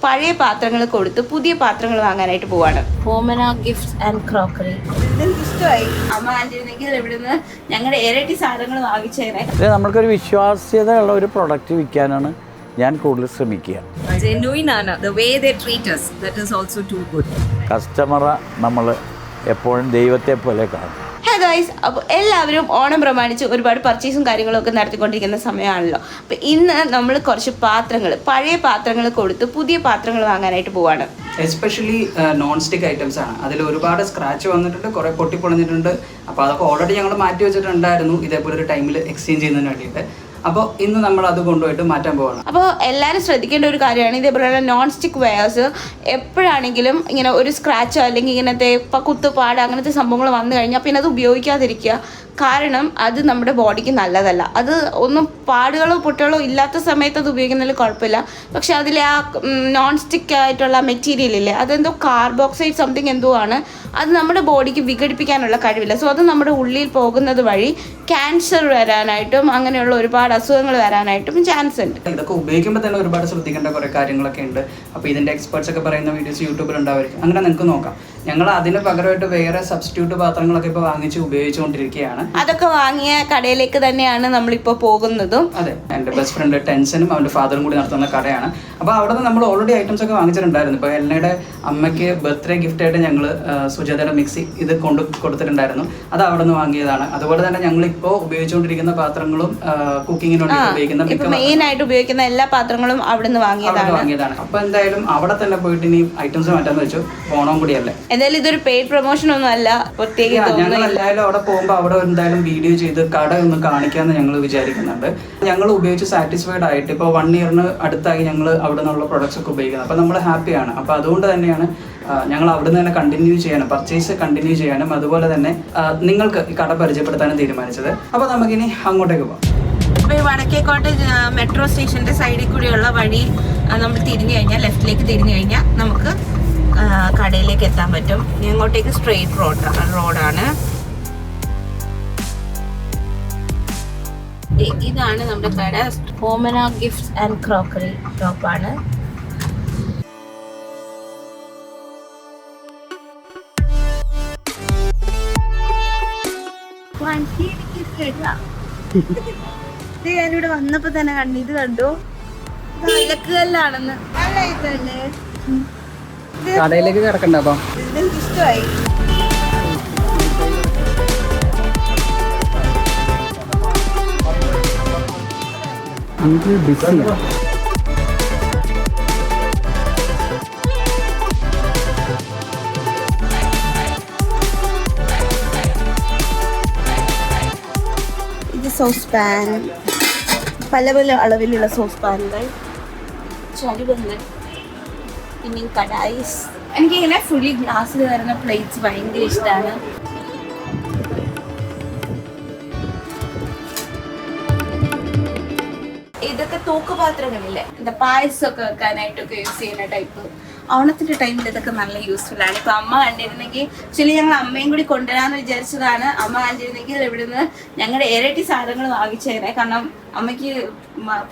പഴയ പാത്രങ്ങൾ കൊടുത്ത് പുതിയ പാത്രങ്ങൾ വാങ്ങാനായിട്ട് പോവാണ്. ഫോമന ഗിഫ്റ്റ്സ് ആൻഡ് ക്രോക്കറി. ഇഷ്ടമായി അമ്മ ആൻറ്റിരുന്നെങ്കിൽ ഇവിടുന്ന് ഞങ്ങളുടെ ഇരട്ടി സാധനങ്ങൾ വാങ്ങിച്ചേനെ. നമ്മൾക്കൊരു വിശ്വാസ്യത ഉള്ള ഒരു പ്രൊഡക്റ്റ് വിൽക്കാനാണ് ഞാൻ കൂടുതൽ ശ്രമിക്കുക. കസ്റ്റമറെ നമ്മൾ എപ്പോഴും ദൈവത്തെ പോലെ കാണും. ഗൈസ്, അപ്പോൾ എല്ലാവരും ഓണം പ്രമാണിച്ച് ഒരുപാട് പർച്ചേസും കാര്യങ്ങളൊക്കെ നടത്തിക്കൊണ്ടിരിക്കുന്ന സമയമാണല്ലോ. അപ്പോൾ ഇന്ന് നമ്മൾ കുറച്ച് പാത്രങ്ങൾ, പഴയ പാത്രങ്ങൾ കൊടുത്ത് പുതിയ പാത്രങ്ങൾ വാങ്ങാനായിട്ട് പോവാണ്. എസ്പെഷ്യലി നോൺ സ്റ്റിക്ക് ഐറ്റംസ് ആണ്. അതിൽ ഒരുപാട് സ്ക്രാച്ച് വന്നിട്ടുണ്ട്, കുറേ പൊട്ടിപ്പൊളിഞ്ഞിട്ടുണ്ട്. അപ്പോൾ അതൊക്കെ ഓൾറെഡി ഞങ്ങൾ മാറ്റി വെച്ചിട്ടുണ്ടായിരുന്നു ഇതേപോലെ ഒരു ടൈമിൽ എക്സ്ചേഞ്ച് ചെയ്യുന്നതിന് വേണ്ടിയിട്ട്. അപ്പോൾ ഇന്ന് നമ്മൾ അത് കൊണ്ടുപോയിട്ട് മാറ്റാൻ പോകണം. അപ്പോൾ എല്ലാവരും ശ്രദ്ധിക്കേണ്ട ഒരു കാര്യമാണ്, ഇതേപോലെയുള്ള നോൺ സ്റ്റിക്ക് വെയേഴ്സ് എപ്പോഴാണെങ്കിലും ഇങ്ങനെ ഒരു സ്ക്രാച്ചോ അല്ലെങ്കിൽ ഇങ്ങനത്തെ കുത്തുപാട് അങ്ങനത്തെ സംഭവങ്ങൾ വന്നു കഴിഞ്ഞാൽ പിന്നെ അത് ഉപയോഗിക്കാതിരിക്കുക. കാരണം അത് നമ്മുടെ ബോഡിക്ക് നല്ലതല്ല. അത് ഒന്നും പാടുകളോ പൊട്ടുകളോ ഇല്ലാത്ത സമയത്ത് അത് ഉപയോഗിക്കുന്നതിൽ കുഴപ്പമില്ല. പക്ഷെ അതിലെ ആ നോൺ സ്റ്റിക്ക് ആയിട്ടുള്ള മെറ്റീരിയൽ ഇല്ലേ, അതെന്തോ കാർബോക്സൈഡ് സംതിങ് എന്തോ ആണ്. അത് നമ്മുടെ ബോഡിക്ക് വിഘടിപ്പിക്കാനുള്ള കഴിവില്ല. സോ അത് നമ്മുടെ ഉള്ളിൽ പോകുന്നത് വഴി ക്യാൻസർ വരാനായിട്ടും അങ്ങനെയുള്ള ഒരുപാട് അസുഖങ്ങൾ വരാനായിട്ടും ചാൻസ് ഉണ്ട്. ഇതൊക്കെ ഉപയോഗിക്കുമ്പോൾ തന്നെ ഒരുപാട് ശ്രദ്ധിക്കേണ്ട കുറേ കാര്യങ്ങളൊക്കെ ഉണ്ട്. അപ്പോൾ ഇതിൻ്റെ എക്സ്പെർട്സ് ഒക്കെ പറയുന്ന വീഡിയോസ് യൂട്യൂബിൽ ഉണ്ടാവുമായിരിക്കും. അങ്ങനെ നിങ്ങൾക്ക് നോക്കാം. ഞങ്ങൾ അതിന് പകരമായിട്ട് വേറെ സബ്സ്റ്റിറ്റ്യൂട്ട് പാത്രങ്ങളൊക്കെ ഇപ്പോൾ വാങ്ങിച്ച് ഉപയോഗിച്ചുകൊണ്ടിരിക്കുകയാണ്. അതൊക്കെ വാങ്ങിയ കടയിലേക്ക് തന്നെയാണ് നമ്മളിപ്പോൾ പോകുന്നതും. അതെ, എൻ്റെ ബെസ്റ്റ് ഫ്രണ്ട് ടെൻസനും അവൻ്റെ ഫാദറും കൂടി നടത്തുന്ന കടയാണ്. അപ്പോൾ അവിടെ നിന്ന് നമ്മൾ ഓൾറെഡി ഐറ്റംസ് ഒക്കെ വാങ്ങിച്ചിട്ടുണ്ടായിരുന്നു. ഇപ്പോൾ എൽനയുടെ അമ്മയ്ക്ക് ബർത്ത്ഡേ ഗിഫ്റ്റായിട്ട് ഞങ്ങൾ സുജാതയുടെ മിക്സി ഇത് കൊടുത്തിട്ടുണ്ടായിരുന്നു. അത് അവിടെ നിന്ന് വാങ്ങിയതാണ്. അതുപോലെ തന്നെ ഞങ്ങളിപ്പോൾ ഉപയോഗിച്ചുകൊണ്ടിരിക്കുന്ന പാത്രങ്ങളും കുക്കിങ്ങിന് വേണ്ടി ഉപയോഗിക്കുന്ന മെയിൻ ആയിട്ട് ഉപയോഗിക്കുന്ന എല്ലാ പാത്രങ്ങളും അവിടെ നിന്ന് വാങ്ങിയതാണ്. അപ്പോൾ എന്തായാലും അവിടെ തന്നെ പോയിട്ട് ഇനി ഐറ്റംസ് മാറ്റാന്ന് വെച്ചു. ഓണം കൂടിയല്ലേ. എന്തായാലും ഇതൊരു പെയ്ഡ് പ്രൊമോഷൻ ഒന്നും അല്ല. ഞങ്ങൾ എല്ലാവരും അവിടെ പോകുമ്പോൾ അവിടെ എന്തായാലും വീഡിയോ ചെയ്ത് കട ഒന്ന് കാണിക്കാമെന്ന് ഞങ്ങൾ വിചാരിക്കുന്നുണ്ട്. ഞങ്ങൾ ഉപയോഗിച്ച് സാറ്റിസ്ഫൈഡ് ആയിട്ട് ഇപ്പോൾ 1 ഇയറിന് അടുത്തായി ഞങ്ങൾ അവിടെ നിന്നുള്ള പ്രൊഡക്ട്സ് ഒക്കെ ഉപയോഗിക്കുന്നത്. അപ്പോൾ നമ്മൾ ഹാപ്പിയാണ്. അപ്പോൾ അതുകൊണ്ട് തന്നെയാണ് ഞങ്ങൾ അവിടെ നിന്ന് തന്നെ കണ്ടിന്യൂ ചെയ്യാനും പർച്ചേസ് കണ്ടിന്യൂ ചെയ്യാനും അതുപോലെ തന്നെ നിങ്ങൾക്ക് ഈ കട പരിചയപ്പെടുത്താനും തീരുമാനിച്ചത്. അപ്പോൾ നമുക്കിനി അങ്ങോട്ടേക്ക് പോകാം. അപ്പോൾ ഈ വടക്കേക്കോട്ട മെട്രോ സ്റ്റേഷൻ്റെ സൈഡിൽ കൂടിയുള്ള വഴി നമ്മൾ തിരിഞ്ഞു കഴിഞ്ഞാൽ, ലെഫ്റ്റിലേക്ക് തിരിഞ്ഞു കഴിഞ്ഞാൽ നമുക്ക് കടയിലേക്ക് എത്താൻ പറ്റും. ഇങ്ങോട്ടേക്ക് സ്ട്രെയിറ്റ് റോഡാണ്. ഇതാണ് നമ്മുടെ കട. ഫോമന ഗിഫ്റ്റ്സ് ആൻഡ് ക്രോക്കറി ഷോപ്പാണ്. ഞാനിവിടെ വന്നപ്പോ തന്നെ കണ്ടു. ഇത് കണ്ടു, അലക്കുകല്ലാണെന്ന്. നല്ല ഇതല്ലേ, കടയിലേക്ക് കിടക്കണ്ട. അപ്പം ഇതെനിക്ക് ഇഷ്ടമായി. ഇത് സോസ് പാൻ, പല പല അളവിലുള്ള സോസ് പാനുകൾ, ചരുവങ്ങൾ, പിന്നെ കടായിസ്. എനിക്കിങ്ങനെ ഫുള്ളി ഗ്ലാസ്സിൽ വരുന്ന പ്ലേറ്റ്സ് ഭയങ്കര ഇഷ്ടമാണ്. ഇതൊക്കെ തൂക്കുപാത്രങ്ങളില്ലേ, എന്താ പായസമൊക്കെ വെക്കാനായിട്ടൊക്കെ യൂസ് ചെയ്യുന്ന ടൈപ്പ്. ഓണത്തിന്റെ ടൈമിൽ ഇതൊക്കെ നല്ല യൂസ്ഫുൾ ആണ്. ഇപ്പൊ അമ്മ കണ്ടിരുന്നെങ്കിൽ, ആക്ച്വലി ഞങ്ങൾ അമ്മയും കൂടി കൊണ്ടുവരാന്ന് വിചാരിച്ചതാണ്. അമ്മ കണ്ടിരുന്നെങ്കിൽ ഇവിടുന്ന് ഞങ്ങളുടെ ഇരട്ടി സാധനങ്ങൾ വാങ്ങിച്ചേനെ. കാരണം അമ്മയ്ക്ക്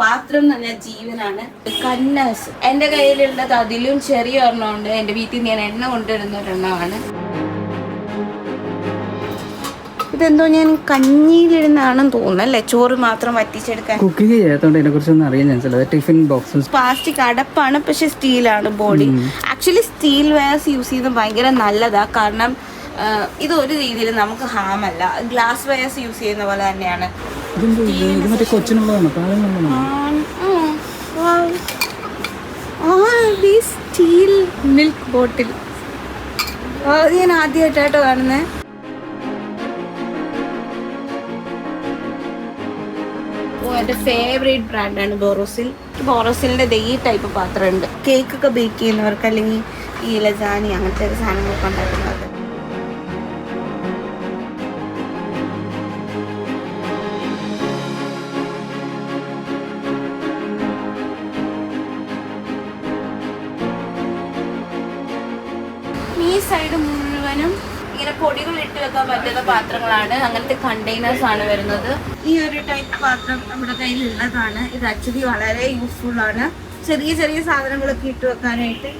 പാത്രം എന്ന് പറഞ്ഞാൽ ജീവനാണ്. കന്നാസ് എൻ്റെ കയ്യിലുള്ളത് അതിലും ചെറിയ ഒരെണ്ണമുണ്ട്. എൻ്റെ വീട്ടിൽ നിന്ന് ഞാൻ എണ്ണ കൊണ്ടുവരുന്ന ഒരെണ്ണമാണ്. ഇതെന്തോ ഞാൻ കഞ്ഞിയിലിരുന്നാണെന്ന് തോന്നുന്നു അല്ലേ, ചോറ് മാത്രം വറ്റിച്ചെടുക്കാൻ. കുക്കിംഗ് ചെയ്യാത്തതുകൊണ്ട് ഇതിനെ കുറിച്ചൊന്നും അറിയാൻ ചാൻസ്. ടിഫിൻ ബോക്സ് പ്ലാസ്റ്റിക് അടപ്പാണ്, പക്ഷെ സ്റ്റീലാണ് body. Actually steel wares use ചെയ്യുന്നത് ഭയങ്കര നല്ലതാണ്. കാരണം ഇത് ഒരു രീതിയിൽ നമുക്ക് ഹാമല്ല. ഗ്ലാസ് വെയർസ് യൂസ് ചെയ്യുന്ന പോലെ തന്നെയാണ്. സ്റ്റീൽ മിൽക്ക് ബോട്ടിൽ ഞാൻ ആദ്യമായിട്ടാട്ടോ കാണുന്നത്. എൻ്റെ ഫേവറേറ്റ് ബ്രാൻഡാണ് ബോറോസിൽ. ബോറോസിലിൻ്റെ ഈ ടൈപ്പ് പാത്രമുണ്ട്. കേക്കൊക്കെ ബേക്ക് ചെയ്യുന്നവർക്ക് അല്ലെങ്കിൽ ഈ ലസാനി അങ്ങനത്തെ സാധനങ്ങളൊക്കെ ഉണ്ടാക്കുന്നത്. ഈ സൈഡ് മുഴുവനും ഇങ്ങനെ പൊടികൾ ഇട്ട് വെക്കാൻ പറ്റുന്ന പാത്രങ്ങളാണ്. അങ്ങനത്തെ കണ്ടെയ്നേഴ്സ് ആണ് വരുന്നത്. ഈ ഒരു ടൈപ്പ് പാത്രം നമ്മുടെ കയ്യിലുള്ളതാണ്. ഇത് ആക്ച്വലി വളരെ യൂസ്ഫുൾ ആണ്. ചെറിയ ചെറിയ സാധനങ്ങളൊക്കെ ഇട്ട് വെക്കാനായിട്ട്.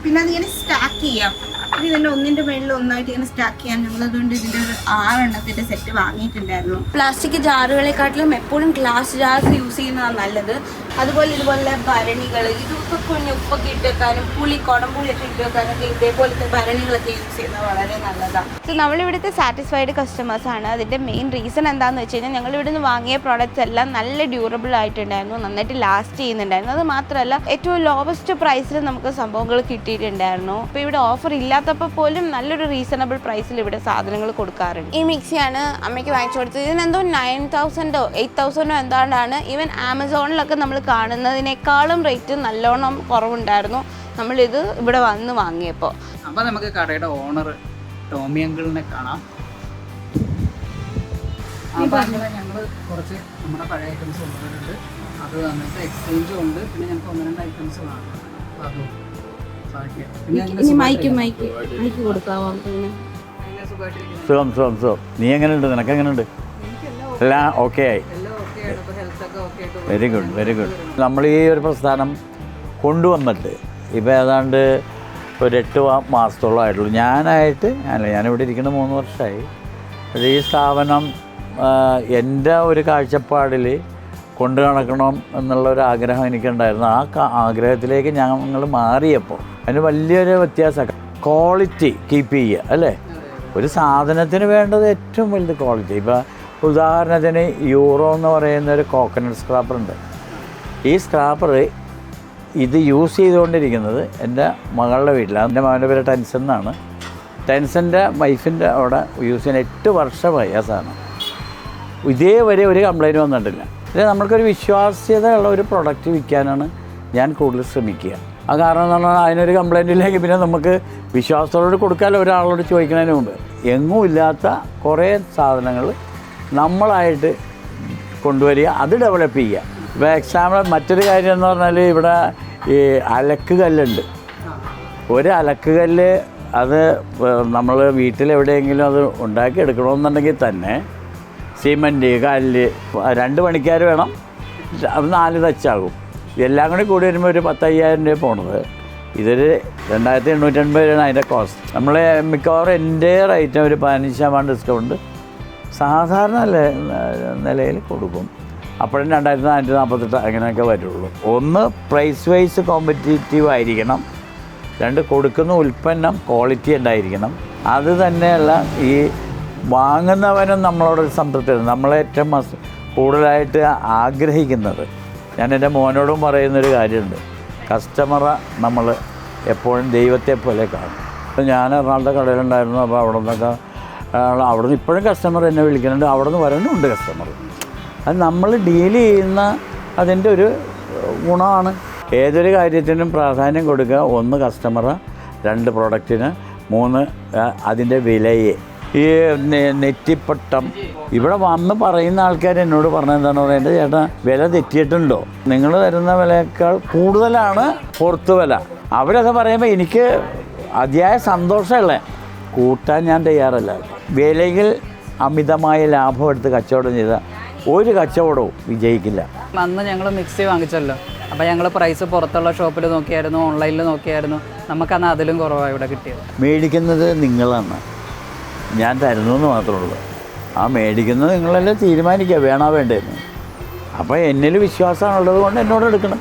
പിന്നെ അതിങ്ങനെ സ്റ്റാക്ക് ചെയ്യാം. ഇത് ഇതിൻ്റെ ഒന്നിൻ്റെ മേളിൽ ഒന്നായിട്ട് ഇങ്ങനെ സ്റ്റാക്ക് ചെയ്യാൻ ഞങ്ങൾ അതുകൊണ്ട് ഇതിൻ്റെ ഒരു 6 എണ്ണത്തിൻ്റെ സെറ്റ് വാങ്ങിയിട്ടുണ്ടായിരുന്നു. പ്ലാസ്റ്റിക് ജാറുകളെക്കാട്ടിലും എപ്പോഴും ഗ്ലാസ് ജാർസ് യൂസ് ചെയ്യുന്നതാണ് നല്ലത്. അതുപോലെ ഇതുപോലെ ഭരണികൾ, ഇതൊക്കെ കുഞ്ഞ് ഉപ്പൊക്കെ ഇട്ട് വെക്കാനും കുടംപുളിയൊക്കെ ഇട്ട് വെക്കാനൊക്കെ ഇതേപോലത്തെ ഭരണികളൊക്കെ യൂസ് ചെയ്യുന്നത് വളരെ നല്ലതാണ്. സോ നമ്മളിവിടുത്തെ സാറ്റിസ്ഫൈഡ് കസ്റ്റമേഴ്സാണ്. അതിൻ്റെ മെയിൻ റീസൺ എന്താണെന്ന് വെച്ച് കഴിഞ്ഞാൽ ഞങ്ങൾ ഇവിടുന്ന് വാങ്ങിയ പ്രോഡക്റ്റ്സ് എല്ലാം നല്ല ഡ്യൂറബിൾ ആയിട്ടുണ്ടായിരുന്നു, നന്നായിട്ട് ലാസ്റ്റ് ചെയ്യുന്നുണ്ടായിരുന്നു. അത് മാത്രമല്ല ഏറ്റവും ലോവസ്റ്റ് പ്രൈസിൽ നമുക്ക് സംഭവങ്ങൾ കിട്ടിയിട്ടുണ്ടായിരുന്നു. അപ്പോൾ ഇവിടെ ഓഫർ ഇല്ലാത്തപ്പോൾ പോലും നല്ലൊരു റീസണബിൾ പ്രൈസിൽ ഇവിടെ സാധനങ്ങൾ കൊടുക്കാറുണ്ട്. ഈ മിക്സിയാണ് അമ്മയ്ക്ക് വാങ്ങിച്ചു കൊടുത്തത്. ഇതിനെന്തോ 9,000 8,000 എന്താണ്ടാണ്. ഈവൻ ആമസോണിലൊക്കെ നമ്മൾ കാണുന്നതിനേക്കാളും റേറ്റ് നല്ലോണം കുറവുണ്ടായിരുന്നു നമ്മളിത് ഇവിടെ വന്ന് വാങ്ങിയപ്പോൾ. അപ്പോൾ നമുക്ക് കടയുടെ ഓണർ ടോമി അങ്കിളിനെ കാണാം. ഞങ്ങൾ കുറച്ച് നമ്മുടെ പഴയ ഐറ്റംസ് കൊണ്ടുവരുന്നുണ്ട്. അത് വന്നിട്ട് എക്സ്ചേഞ്ചും ഉണ്ട്. പിന്നെ ഞങ്ങൾക്ക് 1-2 ഐറ്റംസ് കാണാം. അപ്പോൾ അതും സുഖം. നീ എങ്ങനെയുണ്ട്? നിനക്ക് എങ്ങനെയുണ്ട്? എല്ലാം ഓക്കെ ആയി. Very good. നമ്മൾ ഈ ഒരു പ്രസ്ഥാനം കൊണ്ടുവന്നിട്ട് ഇപ്പോൾ ഏതാണ്ട് ഒരു 8 മാസത്തോളം ആയിട്ടുള്ളൂ. ഞാനിവിടെ ഇരിക്കുന്ന 3 വർഷമായി. പക്ഷേ ഈ സ്ഥാപനം എൻ്റെ ഒരു കാഴ്ചപ്പാടിൽ കൊണ്ടു നടക്കണം എന്നുള്ളൊരാഗ്രഹം എനിക്കുണ്ടായിരുന്നു. ആ ആഗ്രഹത്തിലേക്ക് ഞങ്ങൾ മാറിയപ്പോൾ അതിന് വലിയൊരു വ്യത്യാസം. ക്വാളിറ്റി കീപ്പ് ചെയ്യുക അല്ലേ? ഒരു സാധനത്തിന് വേണ്ടത് ഏറ്റവും വലുത് ക്വാളിറ്റി. ഇപ്പോൾ ഉദാഹരണത്തിന് യൂറോ എന്ന് പറയുന്ന ഒരു കോക്കനട്ട് സ്ക്രാപ്പറുണ്ട്. ഈ സ്ക്രാപ്പർ ഇത് യൂസ് ചെയ്തുകൊണ്ടിരിക്കുന്നത് എൻ്റെ മകളുടെ വീട്ടിലാണ്. എൻ്റെ മകൻ്റെ പേര് ടെൻസൺ എന്നാണ്. ടെൻസൻ്റെ വൈഫിൻ്റെ അവിടെ യൂസ് ചെയ്യുന്ന 8 വർഷമായി ആ സാധനം. ഇതേവരെ ഒരു കംപ്ലൈൻറ്റ് വന്നിട്ടില്ല. ഇത് നമ്മൾക്കൊരു വിശ്വാസ്യതയുള്ള ഒരു പ്രൊഡക്റ്റ് വിൽക്കാനാണ് ഞാൻ കൂടുതൽ ശ്രമിക്കുക. ആ കാരണം എന്ന് പറഞ്ഞാൽ അതിനൊരു കംപ്ലൈൻറ്റ് ഇല്ലെങ്കിൽ പിന്നെ നമുക്ക് വിശ്വാസത്തോട് കൊടുക്കാമല്ലോ ഒരാളോട് ചോദിക്കുന്നതിന് മുമ്പ്. എങ്ങും ഇല്ലാത്ത കുറേ സാധനങ്ങൾ നമ്മളായിട്ട് കൊണ്ടുവരിക, അത് ഡെവലപ്പ് ചെയ്യുക. ഇപ്പോൾ എക്സാമ്പിൾ മറ്റൊരു കാര്യം എന്ന് പറഞ്ഞാൽ ഇവിടെ ഈ അലക്ക് കല്ലുണ്ട്. ഒരു അലക്ക് കല്ല് അത് നമ്മൾ വീട്ടിലെവിടെയെങ്കിലും അത് ഉണ്ടാക്കിയെടുക്കണമെന്നുണ്ടെങ്കിൽ തന്നെ സിമൻറ്റ്, കല്ല്, 2 പണിക്കാർ വേണം. അത് 4 തച്ചാകും. ഇതെല്ലാം കൂടി വരുമ്പോൾ ഒരു 10,000 രൂപ പോണത്. ഇതൊരു 2,880 രൂപയാണ് അതിൻ്റെ കോസ്റ്റ്. നമ്മൾ മിക്കവാറും എൻ്റെ ഐറ്റം ഒരു 15% ഡിസ്കൗണ്ട് സാധാരണ നിലയിൽ കൊടുക്കും. അപ്പോഴും 2,448 അങ്ങനെയൊക്കെ വരുള്ളൂ. ഒന്ന് പ്രൈസ് വൈസ് കോമ്പറ്റീറ്റീവ് ആയിരിക്കണം. 2 കൊടുക്കുന്ന ഉൽപ്പന്നം ക്വാളിറ്റി ഉണ്ടായിരിക്കണം. അത് തന്നെയല്ല ഈ വാങ്ങുന്നവനും നമ്മളോടൊരു സംതൃപ്തി. നമ്മളേറ്റവും കൂടുതലായിട്ട് ആഗ്രഹിക്കുന്നത്, ഞാൻ എൻ്റെ മോനോടും പറയുന്നൊരു കാര്യമുണ്ട്, കസ്റ്റമറെ നമ്മൾ എപ്പോഴും ദൈവത്തെ പോലെ കാണും. ഞാൻ എറണാകുളത്തെ കടയിലുണ്ടായിരുന്നു. അപ്പോൾ അവിടുന്ന് ഇപ്പോഴും കസ്റ്റമർ എന്നെ വിളിക്കുന്നുണ്ട്. അവിടെ നിന്ന് വരാനുണ്ട് കസ്റ്റമർ. അത് നമ്മൾ ഡീൽ ചെയ്യുന്ന അതിൻ്റെ ഒരു ഗുണമാണ്. ഏതൊരു കാര്യത്തിനും പ്രാധാന്യം കൊടുക്കുക. 1 കസ്റ്റമറെ, 2 പ്രൊഡക്റ്റിന്, 3 അതിൻ്റെ വിലയെ. ഈ നെറ്റിപ്പട്ടം ഇവിടെ വന്ന് പറയുന്ന ആൾക്കാർ എന്നോട് പറഞ്ഞെന്താണെന്ന് പറയുക, എൻ്റെ ചേട്ടാ വില തെറ്റിയിട്ടുണ്ടോ? നിങ്ങൾ തരുന്ന വിലയേക്കാൾ കൂടുതലാണ് പുറത്ത് വില. അവരത് പറയുമ്പോൾ എനിക്ക് അതിയായ സന്തോഷമല്ലേ, കൂട്ടാൻ ഞാൻ തയ്യാറല്ല. വിലയിൽ അമിതമായ ലാഭം എടുത്ത് കച്ചവടം ചെയ്താൽ ഒരു കച്ചവടവും വിജയിക്കില്ല. അന്ന് ഞങ്ങൾ മിക്സി വാങ്ങിച്ചല്ലോ. അപ്പോൾ ഞങ്ങൾ പ്രൈസ് പുറത്തുള്ള ഷോപ്പിൽ നോക്കിയായിരുന്നു, ഓൺലൈനിൽ നോക്കിയായിരുന്നു. നമുക്കന്ന് അതിലും കുറവാണ് ഇവിടെ കിട്ടിയത്. മേടിക്കുന്നത് നിങ്ങളാണ്, ഞാൻ തരുന്നു എന്ന് മാത്രമേ ഉള്ളൂ. ആ മേടിക്കുന്നത് നിങ്ങളെല്ലാം തീരുമാനിക്കുക വേണോ വേണ്ടതെന്ന്. അപ്പോൾ എന്നിൽ വിശ്വാസമുള്ളത് കൊണ്ട് എന്നോട് എടുക്കണം.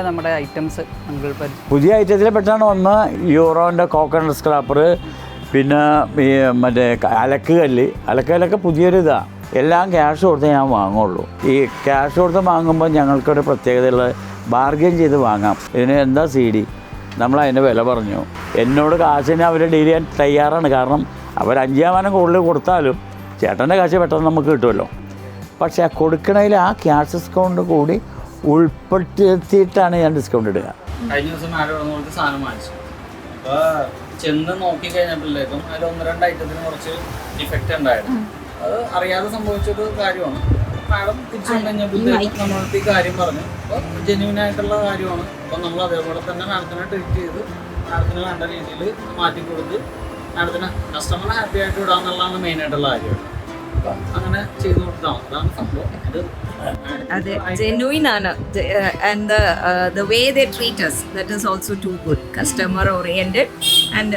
നമ്മുടെ ഐറ്റംസ് പുതിയ ഐറ്റത്തിൽ പെട്ടാണ് ഒന്ന് യൂറോൻ്റെ കോക്കനട്ട് സ്ക്രാപ്പർ, പിന്നെ ഈ മറ്റേ അലക്കല്ലൊക്കെ പുതിയൊരു ഇതാണ്. എല്ലാം ക്യാഷ് കൊടുത്ത് ഞാൻ വാങ്ങുള്ളൂ. ഈ ക്യാഷ് കൊടുത്ത് വാങ്ങുമ്പോൾ ഞങ്ങൾക്കൊരു പ്രത്യേകതയുള്ള ബാർഗെയിൻ ചെയ്ത് വാങ്ങാം. ഇതിന് എന്താ CD, നമ്മളതിൻ്റെ വില പറഞ്ഞു. എന്നോട് കാശിന് അവർ ഡീൽ ചെയ്യാൻ തയ്യാറാണ്. കാരണം അവർ 5% കൂടുതൽ കൊടുത്താലും ചേട്ടൻ്റെ കാശ് പെട്ടെന്ന് നമുക്ക് കിട്ടുമല്ലോ. പക്ഷേ ആ കൊടുക്കണതിൽ ആ ക്യാഷ് ഡിസ്കൗണ്ട് കൂടി ഉൾപ്പെടുത്തിയിട്ടാണ് ഞാൻ ഡിസ്കൗണ്ട് ഇടുക. കഴിഞ്ഞ ദിവസം മാഡം സാധനം വാങ്ങിച്ചു. അപ്പോൾ ചെന്ന് നോക്കി കഴിഞ്ഞപ്പോഴേക്കും അതിൽ 1-2 ഐറ്റത്തിന് കുറച്ച് ഡിഫക്റ്റ് ഉണ്ടായിരുന്നു. അത് അറിയാതെ സംഭവിച്ചൊരു കാര്യമാണ്. മാഡം തിരിച്ചു കഴിഞ്ഞപ്പോഴത്തേക്കും നമ്മൾക്ക് ഈ കാര്യം പറഞ്ഞു. അപ്പോൾ ജെന്യൂനായിട്ടുള്ള കാര്യമാണ്. അപ്പോൾ നമ്മൾ അതേപോലെ തന്നെ മാഡത്തിനെ ട്രീറ്റ് ചെയ്ത് മാഡത്തിന് വേണ്ട രീതിയിൽ മാറ്റി കൊടുത്ത് മാഡത്തിന് കസ്റ്റമറെ ഹാപ്പി ആയിട്ട് വിടാമെന്നുള്ളതാണ് മെയിനായിട്ടുള്ള കാര്യം. അങ്ങനെ ചെയ്തു കൊടുത്തതാണ്. അതാണ് സംഭവം. അത് genuine and the way they treat us, that is also too good, customer oriented, and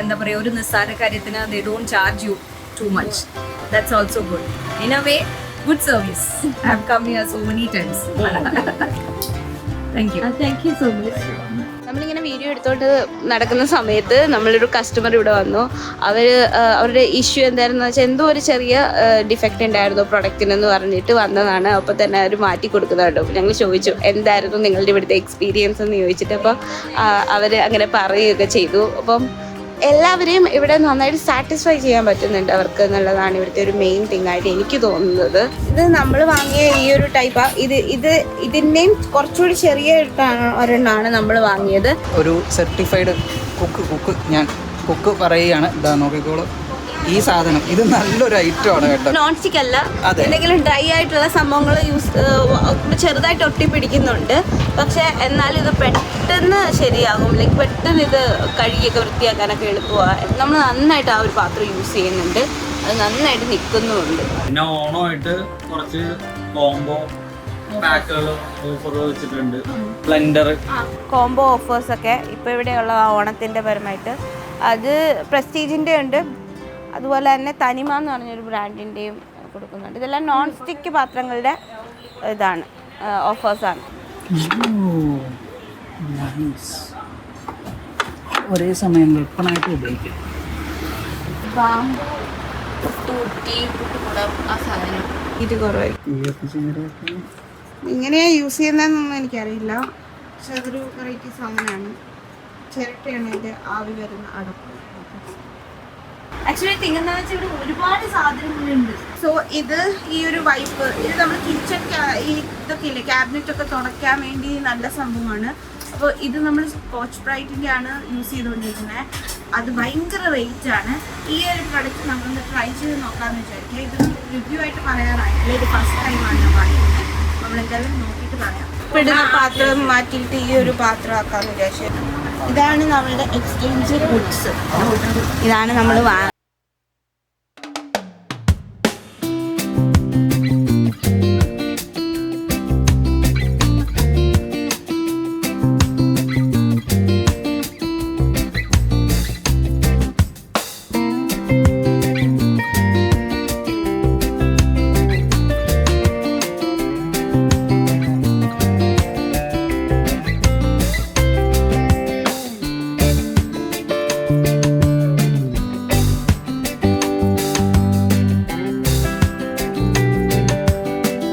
എന്താ പറയുക, ഒരു നിസ്സാര കാര്യത്തിന് they don't charge you too much. That's also good. In a way, good service. I have come here so many times. Thank you. Thank you so much. നമ്മളിങ്ങനെ video എടുത്തോണ്ട് നടക്കുന്ന സമയത്ത് നമ്മളൊരു കസ്റ്റമർ ഇവിടെ വന്നു. അവരുടെ ഇഷ്യൂ എന്തായിരുന്നു വെച്ചാൽ എന്തോ ഒരു ചെറിയ ഡിഫക്റ്റ് ഉണ്ടായിരുന്നു പ്രൊഡക്റ്റിനെന്ന് പറഞ്ഞിട്ട് വന്നതാണ്. അപ്പോൾ തന്നെ അവർ മാറ്റി കൊടുക്കുന്നതാട്ടോ. ഞങ്ങൾ ചോദിച്ചു എന്തായിരുന്നു നിങ്ങളുടെ ഇവിടുത്തെ എക്സ്പീരിയൻസ് എന്ന് ചോദിച്ചിട്ട്, അപ്പോൾ അവർ അങ്ങനെ പറയുകയൊക്കെ ചെയ്തു. അപ്പം എല്ലാവരെയും ഇവിടെ നന്നായിട്ട് സാറ്റിസ്ഫൈ ചെയ്യാൻ പറ്റുന്നുണ്ട് അവർക്ക് എന്നുള്ളതാണ് ഇവിടുത്തെ ഒരു മെയിൻ തിങ് ആയിട്ട് എനിക്ക് തോന്നുന്നത്. ഇത് നമ്മൾ വാങ്ങിയ ഈ ഒരു ടൈപ്പാണ്. ഇതിൻ്റെയും കുറച്ചുകൂടി ചെറിയ ഒരെണ്ണമാണ് നമ്മൾ വാങ്ങിയത്. ഒരു സർട്ടിഫൈഡ് കുക്ക് ഞാൻ കുക്ക് പറയുകയാണ്. ഇതാ നോക്കിക്കോളൂ, ഈ സാധനം ഇത് നല്ലൊരു ഐറ്റം ആണ് കേട്ടോ. നോൺ സ്റ്റിക്ക് അല്ല, അതെ. എന്തെങ്കിലും ഡ്രൈ ആയിട്ടുള്ള സംഭവങ്ങൾ ചെറുതായിട്ട് ഒട്ടിപ്പിടിക്കുന്നുണ്ട്. പക്ഷെ എന്നാലും ഇത് പെട്ടെന്ന് ശരിയാകും. ലൈക്ക് പെട്ടെന്ന് ഇത് കഴുകിയൊക്കെ വൃത്തിയാക്കാനൊക്കെ എളുപ്പമാണ്. നമ്മൾ നന്നായിട്ട് ആ ഒരു പാത്രം യൂസ് ചെയ്യുന്നുണ്ട്. അത് നന്നായിട്ട് നിൽക്കുന്നുമുണ്ട്. പിന്നെ ഓണമായിട്ട് കുറച്ച് കോംബോ പാക്കുകൾ ഓഫർ വെച്ചിട്ടുണ്ട്. ബ്ലെൻഡർ, കോംബോ ഓഫേഴ്സൊക്കെ ഇപ്പോൾ ഇവിടെയുള്ള ഓണത്തിൻ്റെ പരമായിട്ട് അത് പ്രസ്റ്റീജിൻ്റെ ഉണ്ട്. അതുപോലെ തന്നെ തനിമ എന്ന് പറഞ്ഞൊരു ബ്രാൻഡിൻ്റെയും കൊടുക്കുന്നുണ്ട്. ഇതെല്ലാം നോൺ സ്റ്റിക്ക് പാത്രങ്ങളുടെ ഇതാണ്, ഓഫേഴ്സാണ്. ഒരേ സമയം വെപ്പണായിട്ട് ഉപയോഗിക്കും. ആ സാധനം ഇത് കുറവായിരിക്കും. ഇങ്ങനെയാണ് യൂസ് ചെയ്യുന്നതെന്നൊന്നും എനിക്കറിയില്ല. പക്ഷെ അതൊരു വെറൈറ്റി സാധനമാണ്. ചിരട്ടയാണ് ഇതിൻ്റെ ആവി വരുന്ന അടപ്പ്. ആക്ച്വലി തിങ്ങുന്ന വെച്ചാൽ ഇവിടെ ഒരുപാട് സാധനങ്ങളുണ്ട്. സോ ഇത് ഈ ഒരു വൈപ്പ്, ഇത് നമ്മൾ കിച്ചൺ ഈ ഇതൊക്കെ ഇല്ലേ ക്യാബിനറ്റ് ഒക്കെ തുടയ്ക്കാൻ വേണ്ടി നല്ല സംഭവമാണ്. അപ്പോൾ ഇത് നമ്മൾ സ്കോച്ച് ബ്രൈറ്റിൻ്റെ ആണ് യൂസ് ചെയ്തുകൊണ്ടിരിക്കുന്നത്. അത് ഭയങ്കര റേറ്റ് ആണ്. ഈ ഒരു പ്രൊഡക്റ്റ് നമ്മളൊന്ന് ട്രൈ ചെയ്ത് നോക്കാമെന്ന് വിചാരിക്കുക. ഇത് റിവ്യൂ ആയിട്ട് പറയാനായിട്ടില്ല, ഇത് ഫസ്റ്റ് ടൈമാണ് ഞാൻ വാങ്ങിക്കുന്നത്. നമ്മളെന്തായാലും നോക്കിയിട്ട് പറയാം. ഇടുന്ന പാത്രം മാറ്റിയിട്ട് ഈ ഒരു പാത്രം ആക്കാമെന്ന് വിചാരിച്ചു. ഇതാണ് നമ്മളുടെ എക്സ്ചേഞ്ച് ഗുഡ്സ്. ഇതാണ് നമ്മൾ